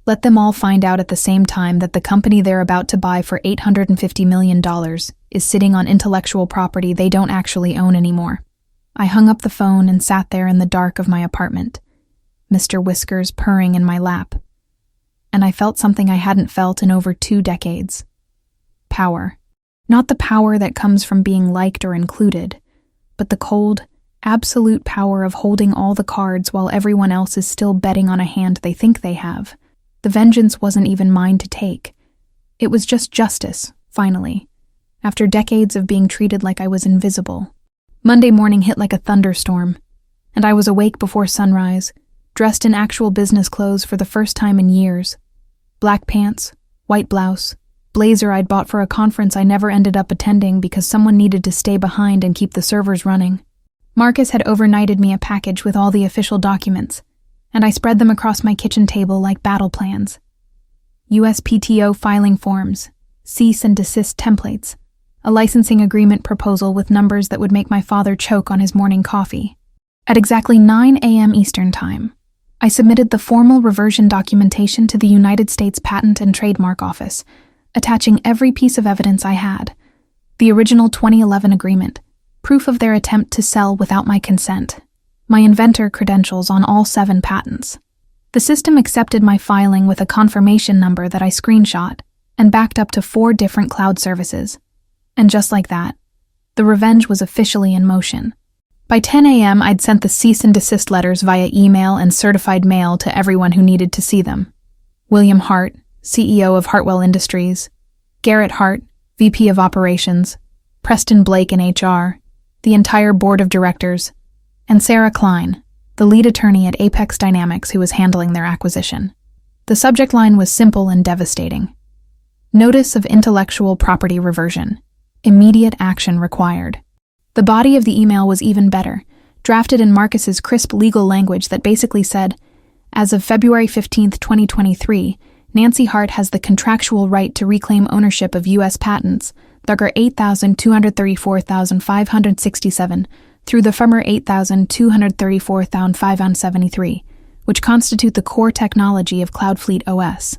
Let them all find out at the same time that the company they're about to buy for $850 million is sitting on intellectual property they don't actually own anymore." I hung up the phone and sat there in the dark of my apartment, Mr. Whiskers purring in my lap. And I felt something I hadn't felt in over 2 decades. Power. Not the power that comes from being liked or included, but the cold, absolute power of holding all the cards while everyone else is still betting on a hand they think they have. The vengeance wasn't even mine to take. It was just justice, finally, after decades of being treated like I was invisible. Monday morning hit like a thunderstorm, and I was awake before sunrise, dressed in actual business clothes for the first time in years. Black pants, white blouse, blazer I'd bought for a conference I never ended up attending because someone needed to stay behind and keep the servers running. Marcus had overnighted me a package with all the official documents, and I spread them across my kitchen table like battle plans. USPTO filing forms, cease and desist templates, a licensing agreement proposal with numbers that would make my father choke on his morning coffee. At exactly 9 a.m. Eastern Time, I submitted the formal reversion documentation to the United States Patent and Trademark Office, attaching every piece of evidence I had: the original 2011 agreement, proof of their attempt to sell without my consent, my inventor credentials on all 7 patents. The system accepted my filing with a confirmation number that I screenshot and backed up to 4 different cloud services. And just like that, the revenge was officially in motion. By 10 a.m., I'd sent the cease and desist letters via email and certified mail to everyone who needed to see them. William Hart, CEO of Hartwell Industries; Garrett Hart, VP of Operations; Preston Blake in HR; the entire board of directors; and Sarah Klein, the lead attorney at Apex Dynamics who was handling their acquisition. The subject line was simple and devastating: Notice of intellectual property reversion. Immediate action required. The body of the email was even better, drafted in Marcus's crisp legal language that basically said, as of February 15, 2023, Nancy Hart has the contractual right to reclaim ownership of U.S. patents, Thugger 8,234,567, through the Firmer 8,234,573, which constitute the core technology of CloudFleet OS.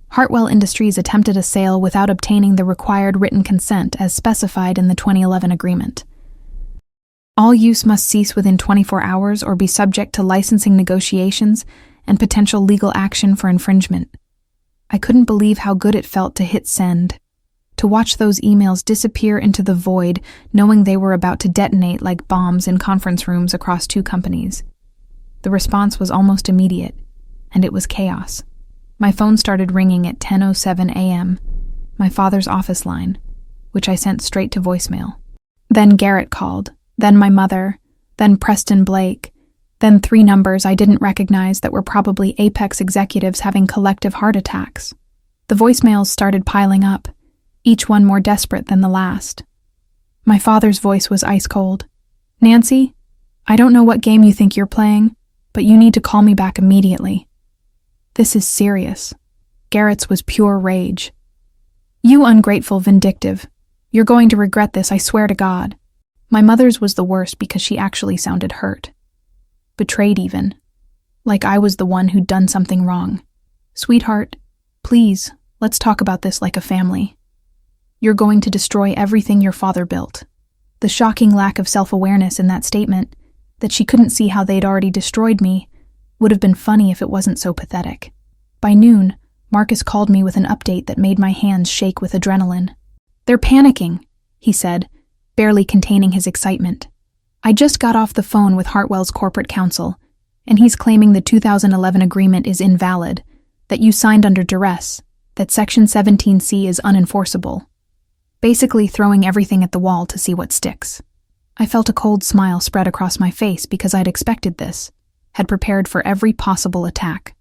Hartwell Industries attempted a sale without obtaining the required written consent as specified in the 2011 agreement. All use must cease within 24 hours or be subject to licensing negotiations and potential legal action for infringement. I couldn't believe how good it felt to hit send, to watch those emails disappear into the void, knowing they were about to detonate like bombs in conference rooms across 2 companies. The response was almost immediate, and it was chaos. My phone started ringing at 10:07 a.m., my father's office line, which I sent straight to voicemail. Then Garrett called, then my mother, then Preston Blake, then 3 numbers I didn't recognize that were probably Apex executives having collective heart attacks. The voicemails started piling up, each one more desperate than the last. My father's voice was ice cold. Nancy, I don't know what game you think you're playing, but you need to call me back immediately. This is serious. Garrett's was pure rage. You ungrateful vindictive. You're going to regret this, I swear to God. My mother's was the worst because she actually sounded hurt. Betrayed even. Like I was the one who'd done something wrong. Sweetheart, please, let's talk about this like a family. You're going to destroy everything your father built. The shocking lack of self-awareness in that statement, that she couldn't see how they'd already destroyed me, would have been funny if it wasn't so pathetic. By noon, Marcus called me with an update that made my hands shake with adrenaline. They're panicking, he said, barely containing his excitement. I just got off the phone with Hartwell's corporate counsel, and he's claiming the 2011 agreement is invalid, that you signed under duress, that Section 17C is unenforceable. Basically throwing everything at the wall to see what sticks. I felt a cold smile spread across my face because I'd expected this, had prepared for every possible attack.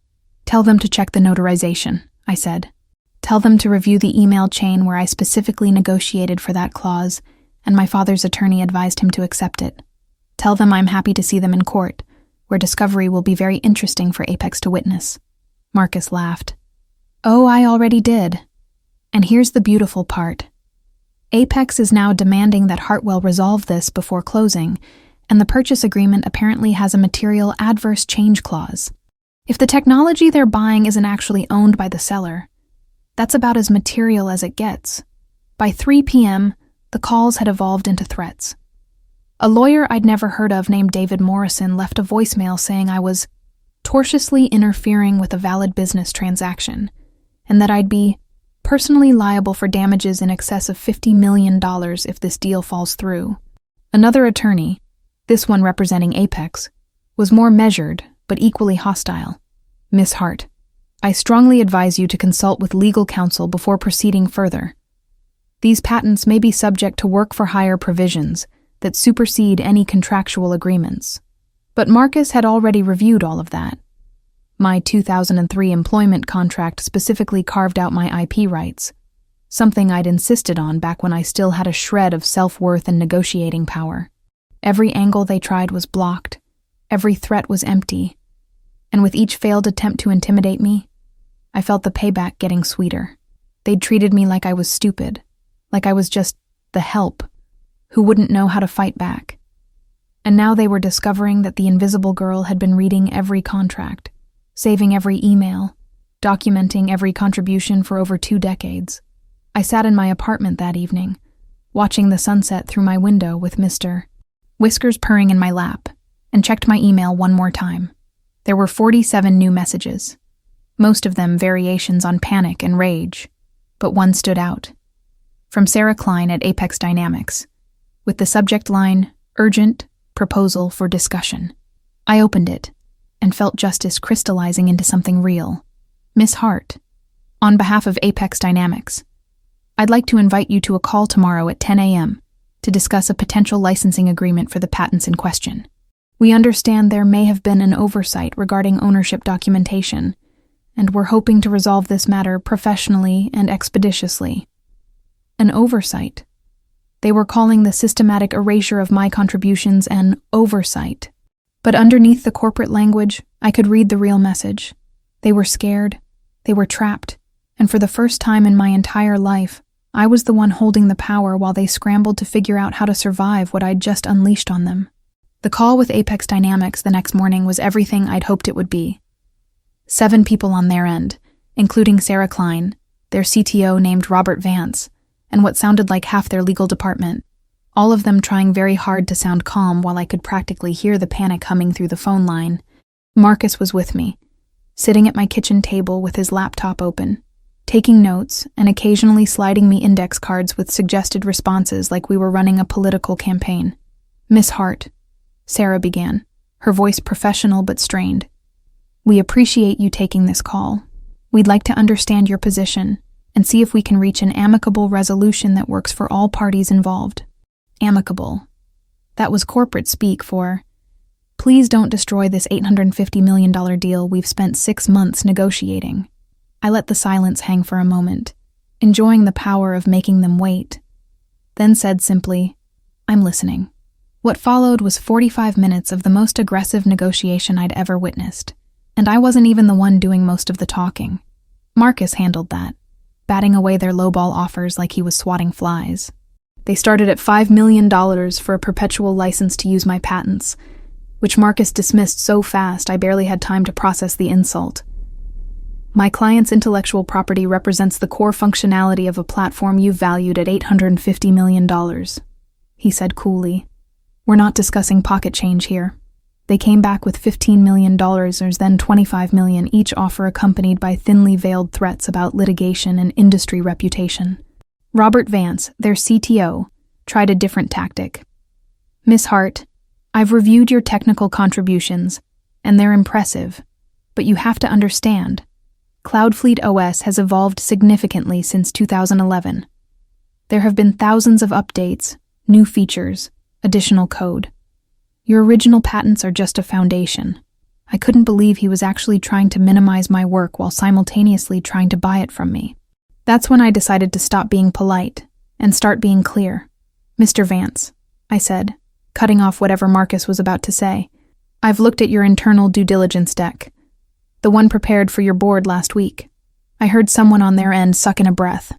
Tell them to check the notarization, I said. Tell them to review the email chain where I specifically negotiated for that clause, and my father's attorney advised him to accept it. Tell them I'm happy to see them in court, where discovery will be very interesting for Apex to witness. Marcus laughed. Oh, I already did. And here's the beautiful part. Apex is now demanding that Hartwell resolve this before closing, and the purchase agreement apparently has a material adverse change clause. If the technology they're buying isn't actually owned by the seller, that's about as material as it gets. By 3 p.m., the calls had evolved into threats. A lawyer I'd never heard of named David Morrison left a voicemail saying I was tortiously interfering with a valid business transaction, and that I'd be personally liable for damages in excess of $50 million if this deal falls through. Another attorney, this one representing Apex, was more measured but equally hostile. Miss Hart, I strongly advise you to consult with legal counsel before proceeding further. These patents may be subject to work-for-hire provisions that supersede any contractual agreements. But Marcus had already reviewed all of that. My 2003 employment contract specifically carved out my IP rights, something I'd insisted on back when I still had a shred of self-worth and negotiating power. Every angle they tried was blocked, every threat was empty, and with each failed attempt to intimidate me, I felt the payback getting sweeter. They'd treated me like I was stupid, like I was just the help, who wouldn't know how to fight back. And now they were discovering that the invisible girl had been reading every contract, saving every email, documenting every contribution for over 2 decades. I sat in my apartment that evening, watching the sunset through my window with Mr. Whiskers purring in my lap, and checked my email one more time. There were 47 new messages, most of them variations on panic and rage, but one stood out. From Sarah Klein at Apex Dynamics, with the subject line, Urgent Proposal for Discussion. I opened it, and felt justice crystallizing into something real. Miss Hart, on behalf of Apex Dynamics, I'd like to invite you to a call tomorrow at 10 a.m. to discuss a potential licensing agreement for the patents in question. We understand there may have been an oversight regarding ownership documentation, and we're hoping to resolve this matter professionally and expeditiously. An oversight? They were calling the systematic erasure of my contributions an oversight. But underneath the corporate language, I could read the real message. They were scared, they were trapped, and for the first time in my entire life, I was the one holding the power while they scrambled to figure out how to survive what I'd just unleashed on them. The call with Apex Dynamics the next morning was everything I'd hoped it would be. 7 people on their end, including Sarah Klein, their CTO named Robert Vance, and what sounded like half their legal department, all of them trying very hard to sound calm while I could practically hear the panic humming through the phone line. Marcus was with me, sitting at my kitchen table with his laptop open, taking notes and occasionally sliding me index cards with suggested responses like we were running a political campaign. Miss Hart, Sarah began, her voice professional but strained. We appreciate you taking this call. We'd like to understand your position and see if we can reach an amicable resolution that works for all parties involved. Amicable. That was corporate speak for, please don't destroy this $850 million deal we've spent 6 months negotiating. I let the silence hang for a moment, enjoying the power of making them wait, then said simply, I'm listening. What followed was 45 minutes of the most aggressive negotiation I'd ever witnessed, and I wasn't even the one doing most of the talking. Marcus handled that, batting away their lowball offers like he was swatting flies. They started at $5 million for a perpetual license to use my patents, which Marcus dismissed so fast I barely had time to process the insult. My client's intellectual property represents the core functionality of a platform you valued at $850 million, he said coolly. We're not discussing pocket change here. They came back with $15 million or then $25 million, each offer accompanied by thinly veiled threats about litigation and industry reputation. Robert Vance, their CTO, tried a different tactic. Miss Hart, I've reviewed your technical contributions, and they're impressive, but you have to understand, Cloudfleet OS has evolved significantly since 2011. There have been thousands of updates, new features, additional code. Your original patents are just a foundation. I couldn't believe he was actually trying to minimize my work while simultaneously trying to buy it from me. That's when I decided to stop being polite and start being clear. Mr. Vance, I said, cutting off whatever Marcus was about to say, I've looked at your internal due diligence deck, the one prepared for your board last week. I heard someone on their end suck in a breath.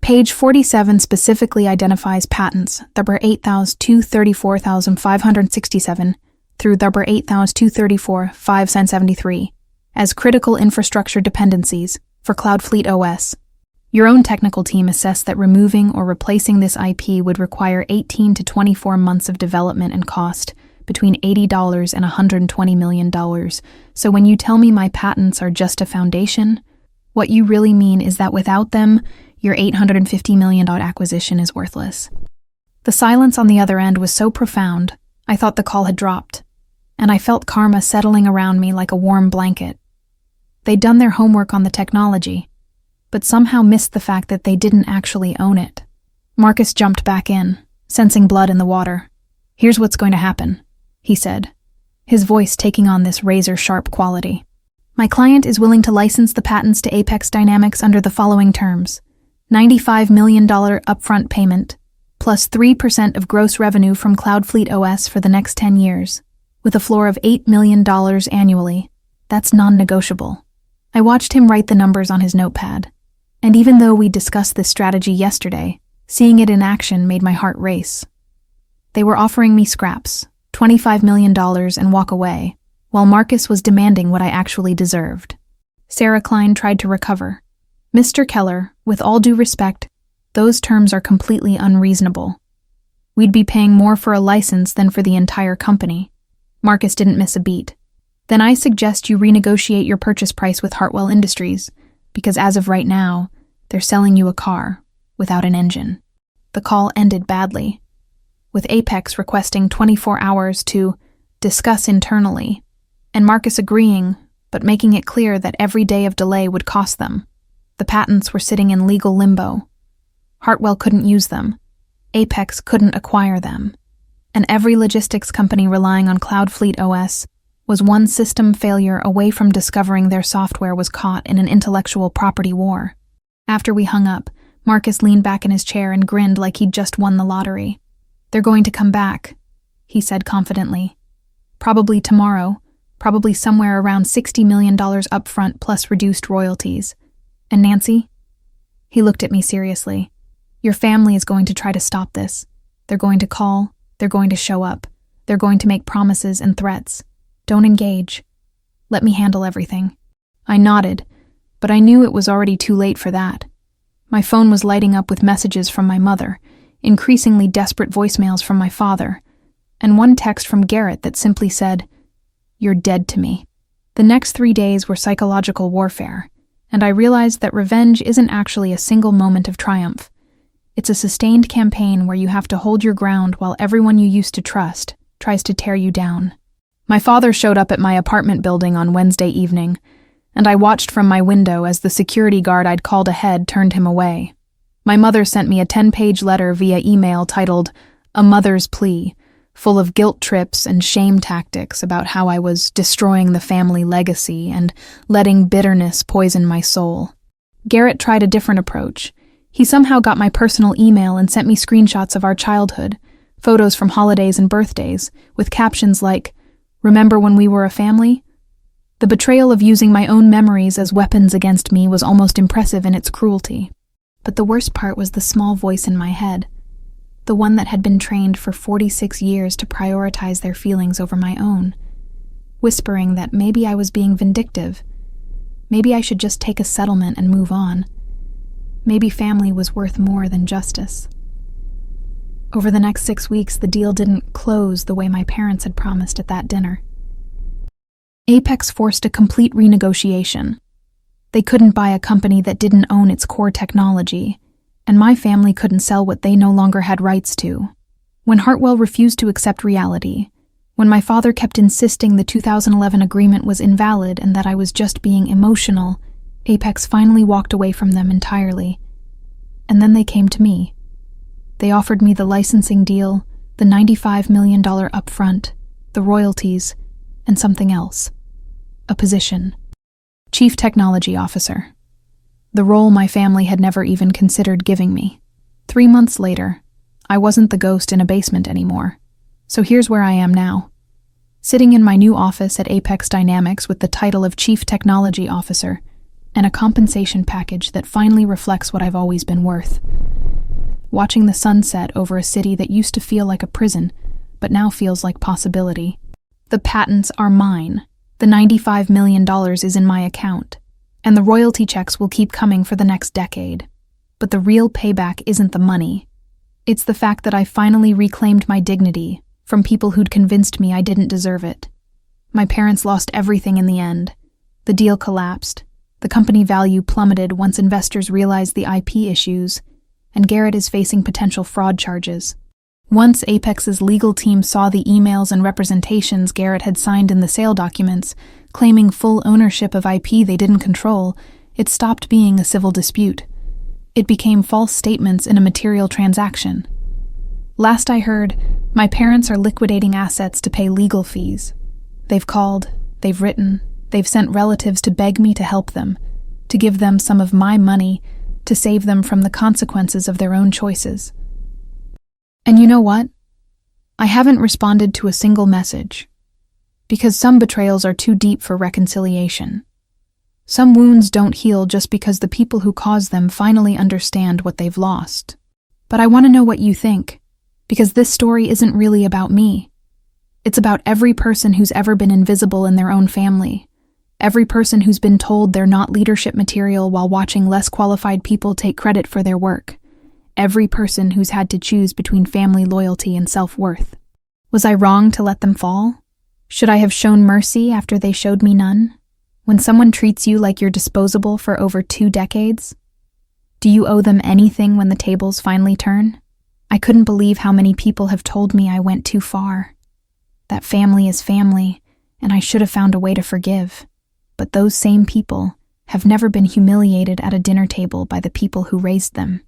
Page 47 specifically identifies patents number 8,234,567 through number 8,234,573 as critical infrastructure dependencies for Cloudfleet OS. Your own technical team assessed that removing or replacing this IP would require 18 to 24 months of development and cost, between $80 and $120 million. So when you tell me my patents are just a foundation, what you really mean is that without them, your $850 million acquisition is worthless. The silence on the other end was so profound, I thought the call had dropped, and I felt karma settling around me like a warm blanket. They'd done their homework on the technology, but somehow missed the fact that they didn't actually own it. Marcus jumped back in, sensing blood in the water. Here's what's going to happen, he said, his voice taking on this razor-sharp quality. My client is willing to license the patents to Apex Dynamics under the following terms: $95 million upfront payment, plus 3% of gross revenue from Cloudfleet OS for the next 10 years, with a floor of $8 million annually. That's non-negotiable. I watched him write the numbers on his notepad, and even though we discussed this strategy yesterday, Seeing it in action made my heart race. They were offering me scraps, $25 million, and walk away, while Marcus was demanding what I actually deserved. Sarah Klein tried to recover. Mr. Keller, with all due respect, those terms are completely unreasonable. We'd be paying more for a license than for the entire company. Marcus didn't miss a beat. Then I suggest you renegotiate your purchase price with Hartwell Industries, because as of right now, they're selling you a car without an engine. The call ended badly, with Apex requesting 24 hours to discuss internally, and Marcus agreeing, but making it clear that every day of delay would cost them. The patents were sitting in legal limbo. Hartwell couldn't use them. Apex couldn't acquire them. And every logistics company relying on CloudFleet OS was one system failure away from discovering their software was caught in an intellectual property war. After we hung up, Marcus leaned back in his chair and grinned like he'd just won the lottery. "They're going to come back," he said confidently. "Probably tomorrow, probably somewhere around $60 million upfront plus reduced royalties. And Nancy?" He looked at me seriously. "Your family is going to try to stop this. They're going to call, they're going to show up, they're going to make promises and threats. Don't engage. Let me handle everything." I nodded, but I knew it was already too late for that. My phone was lighting up with messages from my mother, increasingly desperate voicemails from my father, and one text from Garrett that simply said, "You're dead to me." The next 3 days were psychological warfare, and I realized that revenge isn't actually a single moment of triumph. It's a sustained campaign where you have to hold your ground while everyone you used to trust tries to tear you down. My father showed up at my apartment building on Wednesday evening, and I watched from my window as the security guard I'd called ahead turned him away. My mother sent me a 10-page letter via email titled "A Mother's Plea," full of guilt trips and shame tactics about how I was destroying the family legacy and letting bitterness poison my soul. Garrett tried a different approach. He somehow got my personal email and sent me screenshots of our childhood, photos from holidays and birthdays, with captions like, "Remember when we were a family?" The betrayal of using my own memories as weapons against me was almost impressive in its cruelty. But the worst part was the small voice in my head, the one that had been trained for 46 years to prioritize their feelings over my own, whispering that maybe I was being vindictive, maybe I should just take a settlement and move on, maybe family was worth more than justice. Over the next 6 weeks, the deal didn't close the way my parents had promised at that dinner. Apex forced a complete renegotiation. They couldn't buy a company that didn't own its core technology, and my family couldn't sell what they no longer had rights to. When Hartwell refused to accept reality, when my father kept insisting the 2011 agreement was invalid and that I was just being emotional, Apex finally walked away from them entirely. And then they came to me. They offered me the licensing deal, the $95 million upfront, the royalties, and something else. A position. Chief Technology Officer. The role my family had never even considered giving me. 3 months later, I wasn't the ghost in a basement anymore. So here's where I am now. Sitting in my new office at Apex Dynamics with the title of Chief Technology Officer, and a compensation package that finally reflects what I've always been worth. Watching the sun set over a city that used to feel like a prison, but now feels like possibility. The patents are mine. The $95 million is in my account, and the royalty checks will keep coming for the next decade. But the real payback isn't the money. It's the fact that I finally reclaimed my dignity from people who'd convinced me I didn't deserve it. My parents lost everything in the end. The deal collapsed. The company value plummeted once investors realized the IP issues, and Garrett is facing potential fraud charges. Once Apex's legal team saw the emails and representations Garrett had signed in the sale documents, claiming full ownership of IP they didn't control, it stopped being a civil dispute. It became false statements in a material transaction. Last I heard, my parents are liquidating assets to pay legal fees. They've called, they've written, they've sent relatives to beg me to help them, to give them some of my money, to save them from the consequences of their own choices. And you know what? I haven't responded to a single message, because some betrayals are too deep for reconciliation. Some wounds don't heal just because the people who caused them finally understand what they've lost. But I want to know what you think, because this story isn't really about me. It's about every person who's ever been invisible in their own family, every person who's been told they're not leadership material while watching less qualified people take credit for their work, every person who's had to choose between family loyalty and self-worth. Was I wrong to let them fall? Should I have shown mercy after they showed me none? When someone treats you like you're disposable for over 2 decades, do you owe them anything when the tables finally turn? I couldn't believe how many people have told me I went too far. That family is family, and I should have found a way to forgive. But those same people have never been humiliated at a dinner table by the people who raised them,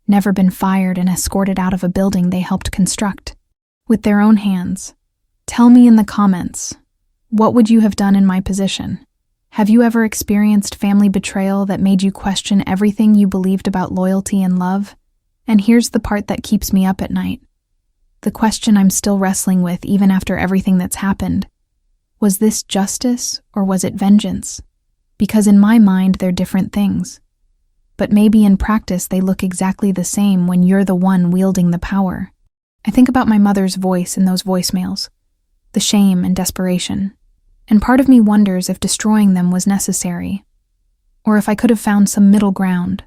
never been fired and escorted out of a building they helped construct with their own hands. Tell me in the comments, what would you have done in my position? Have you ever experienced family betrayal that made you question everything you believed about loyalty and love? And here's the part that keeps me up at night. The question I'm still wrestling with even after everything that's happened. Was this justice or was it vengeance? Because in my mind, they're different things. But maybe in practice, they look exactly the same when you're the one wielding the power. I think about my mother's voice in those voicemails, the shame and desperation. And part of me wonders if destroying them was necessary, or if I could have found some middle ground,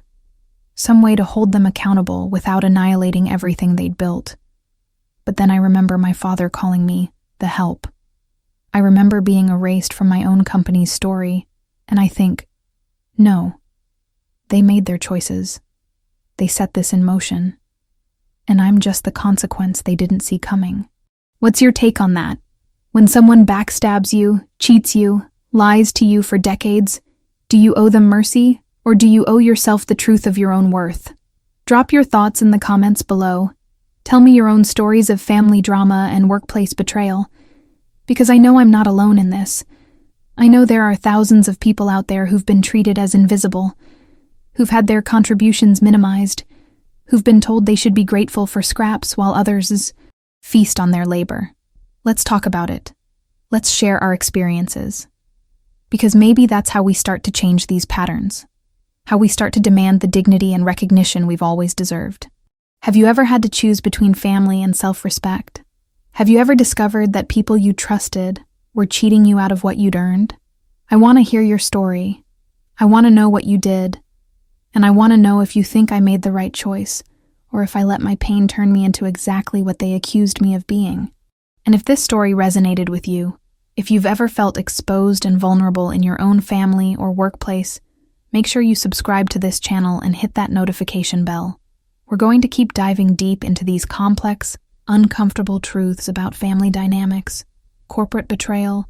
some way to hold them accountable without annihilating everything they'd built. But then I remember my father calling me the help. I remember being erased from my own company's story, and I think, no, they made their choices. They set this in motion, and I'm just the consequence they didn't see coming. What's your take on that? When someone backstabs you, cheats you, lies to you for decades, do you owe them mercy, or do you owe yourself the truth of your own worth? Drop your thoughts in the comments below. Tell me your own stories of family drama and workplace betrayal, because I know I'm not alone in this. I know there are thousands of people out there who've been treated as invisible, who've had their contributions minimized, who've been told they should be grateful for scraps while others feast on their labor. Let's talk about it. Let's share our experiences. Because maybe that's how we start to change these patterns, how we start to demand the dignity and recognition we've always deserved. Have you ever had to choose between family and self-respect? Have you ever discovered that people you trusted were cheating you out of what you'd earned? I want to hear your story. I want to know what you did. And I want to know if you think I made the right choice, or if I let my pain turn me into exactly what they accused me of being. And if this story resonated with you, if you've ever felt exposed and vulnerable in your own family or workplace, make sure you subscribe to this channel and hit that notification bell. We're going to keep diving deep into these complex, uncomfortable truths about family dynamics, corporate betrayal,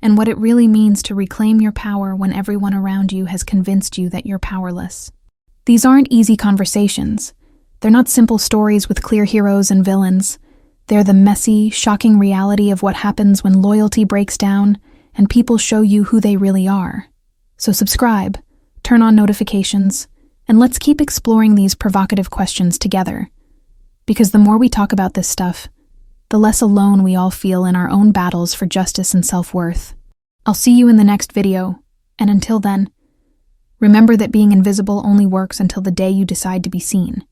and what it really means to reclaim your power when everyone around you has convinced you that you're powerless. These aren't easy conversations. They're not simple stories with clear heroes and villains. They're the messy, shocking reality of what happens when loyalty breaks down and people show you who they really are. So subscribe, turn on notifications, and let's keep exploring these provocative questions together. Because the more we talk about this stuff, the less alone we all feel in our own battles for justice and self-worth. I'll see you in the next video, and until then, remember that being invisible only works until the day you decide to be seen.